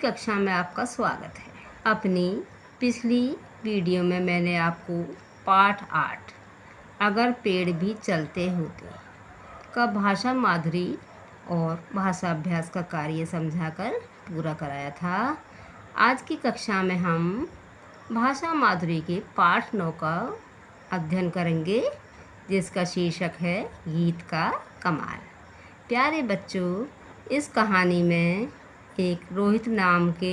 कक्षा में आपका स्वागत है। अपनी पिछली वीडियो में मैंने आपको पाठ 8 अगर पेड़ भी चलते होते का भाषा माधुरी और भाषा अभ्यास का कार्य समझाकर पूरा कराया था। आज की कक्षा में हम भाषा माधुरी के पाठ 9 का अध्ययन करेंगे, जिसका शीर्षक है गीत का कमाल। प्यारे बच्चों, इस कहानी में एक रोहित नाम के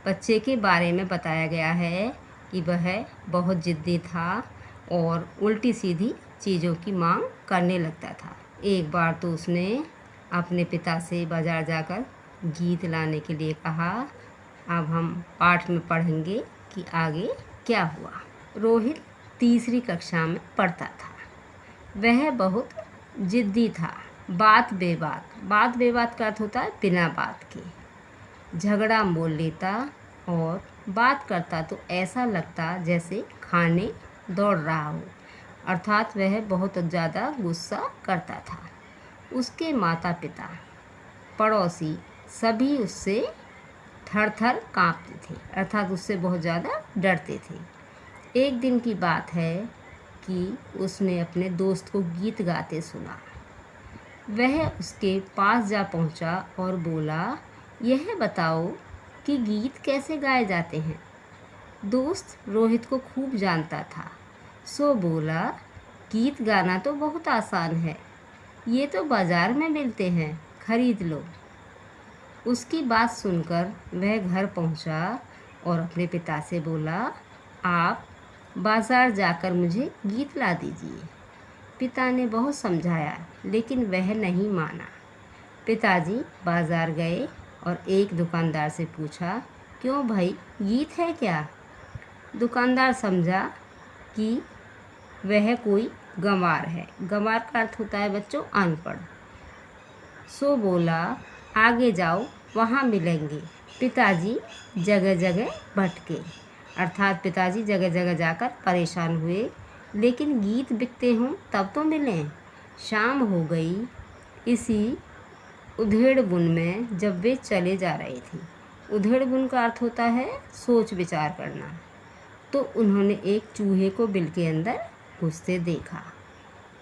बच्चे के बारे में बताया गया है कि वह बहुत ज़िद्दी था और उल्टी सीधी चीज़ों की मांग करने लगता था। एक बार तो उसने अपने पिता से बाज़ार जाकर गीत लाने के लिए कहा। अब हम पाठ में पढ़ेंगे कि आगे क्या हुआ। रोहित तीसरी कक्षा में पढ़ता था। वह बहुत ज़िद्दी था। बात बेबात का अर्थ होता है बिना बात के। झगड़ा मोल लेता और बात करता तो ऐसा लगता जैसे खाने दौड़ रहा हो, अर्थात वह बहुत ज़्यादा गुस्सा करता था। उसके माता पिता, पड़ोसी सभी उससे थर थर काँपते थे, अर्थात उससे बहुत ज़्यादा डरते थे। एक दिन की बात है कि उसने अपने दोस्त को गीत गाते सुना। वह उसके पास जा पहुंचा और बोला, यह बताओ कि गीत कैसे गाए जाते हैं। दोस्त रोहित को खूब जानता था, सो बोला, गीत गाना तो बहुत आसान है, ये तो बाज़ार में मिलते हैं, खरीद लो। उसकी बात सुनकर वह घर पहुंचा और अपने पिता से बोला, आप बाज़ार जाकर मुझे गीत ला दीजिए। पिता ने बहुत समझाया, लेकिन वह नहीं माना। पिताजी बाज़ार गए और एक दुकानदार से पूछा, क्यों भाई, गीत है क्या? दुकानदार समझा कि वह कोई गंवार है। गंवार का अर्थ होता है बच्चों अनपढ़। सो बोला, आगे जाओ, वहाँ मिलेंगे। पिताजी जगह जगह भटके, अर्थात पिताजी जगह जगह जाकर परेशान हुए, लेकिन गीत बिकते हों तब तो मिलें। शाम हो गई। इसी उधेड़बुन में जब वे चले जा रहे थे, उधेड़बुन का अर्थ होता है सोच विचार करना, तो उन्होंने एक चूहे को बिल के अंदर घुसते देखा।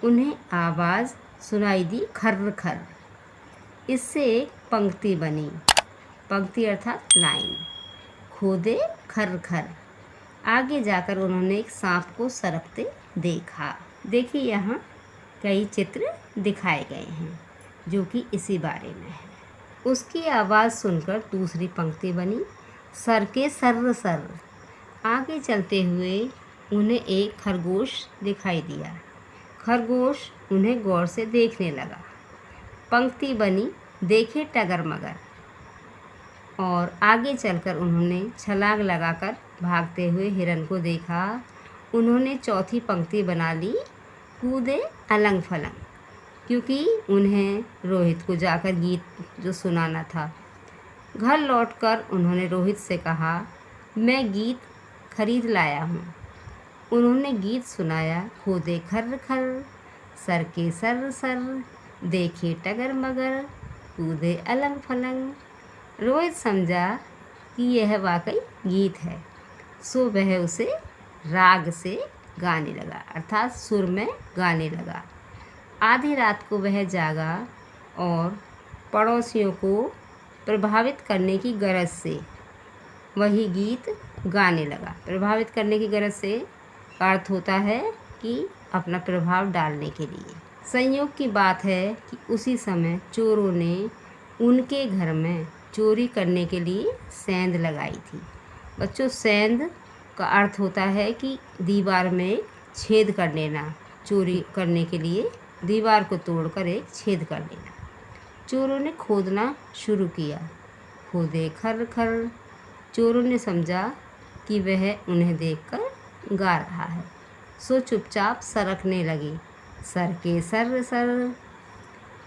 उन्हें आवाज़ सुनाई दी, खर्र खर्र। इससे एक पंक्ति बनी। पंक्ति अर्थात लाइन। खोदे खर्र खर्र। आगे जाकर उन्होंने एक सांप को सरकते देखा। देखिए, यहाँ कई चित्र दिखाए गए हैं जो कि इसी बारे में है। उसकी आवाज़ सुनकर दूसरी पंक्ति बनी, सर के सर्र सर्र। आगे चलते हुए उन्हें एक खरगोश दिखाई दिया। खरगोश उन्हें गौर से देखने लगा। पंक्ति बनी, देखे टगर मगर। और आगे चलकर उन्होंने छलांग लगाकर भागते हुए हिरन को देखा। उन्होंने चौथी पंक्ति बना ली, कूदे अलंग फलंग, क्योंकि उन्हें रोहित को जाकर गीत जो सुनाना था। घर लौटकर उन्होंने रोहित से कहा, मैं गीत खरीद लाया हूँ। उन्होंने गीत सुनाया, खोदे खर्र खर्र, सर के सर्र सर्र, देखे टगर मगर, कूदे अलंग फलंग। रोहित समझा कि यह वाकई गीत है, सो वह उसे राग से गाने लगा, अर्थात सुर में गाने लगा। आधी रात को वह जागा और पड़ोसियों को प्रभावित करने की गरज से वही गीत गाने लगा। प्रभावित करने की गरज से का अर्थ होता है कि अपना प्रभाव डालने के लिए। संयोग की बात है कि उसी समय चोरों ने उनके घर में चोरी करने के लिए सेंध लगाई थी। बच्चों, सेंध का अर्थ होता है कि दीवार में छेद कर लेना। चोरी करने के लिए दीवार को तोड़कर एक छेद कर लेना। चोरों ने खोदना शुरू किया। खोदे खर्र खर्र। चोरों ने समझा कि वह उन्हें देखकर गा रहा है, सो चुपचाप सरकने लगे, सर के सर्र सर्र।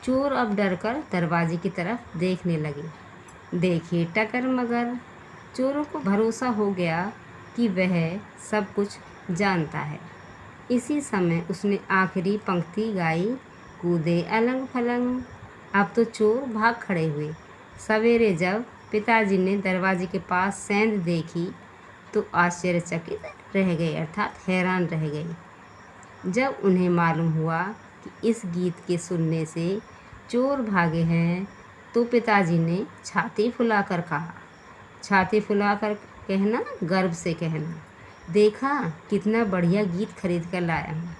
चोर अब डरकर दरवाजे की तरफ देखने लगे। देखिए टकर मगर। चोरों को भरोसा हो गया कि वह सब कुछ जानता है। इसी समय उसने आखिरी पंक्ति गाई, कूदे अलंग फलंग। अब तो चोर भाग खड़े हुए। सवेरे जब पिताजी ने दरवाजे के पास सेंध देखी तो आश्चर्यचकित रह गए, अर्थात हैरान रह गए। जब उन्हें मालूम हुआ कि इस गीत के सुनने से चोर भागे हैं तो पिताजी ने छाती फुलाकर कहा, छाती फुलाकर कहना, गर्व से कहना, देखा कितना बढ़िया गीत खरीद कर लाया हूँ।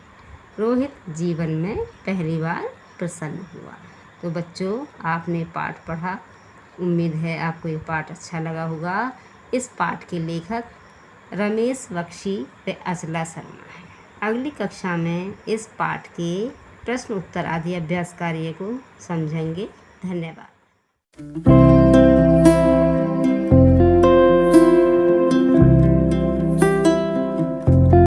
रोहित जीवन में पहली बार प्रसन्न हुआ। तो बच्चों, आपने पाठ पढ़ा, उम्मीद है आपको ये पाठ अच्छा लगा होगा। इस पाठ के लेखक रमेश बख्शी व अचला शर्मा है। अगली कक्षा में इस पाठ के प्रश्न उत्तर आदि अभ्यास कार्य को समझेंगे। धन्यवाद।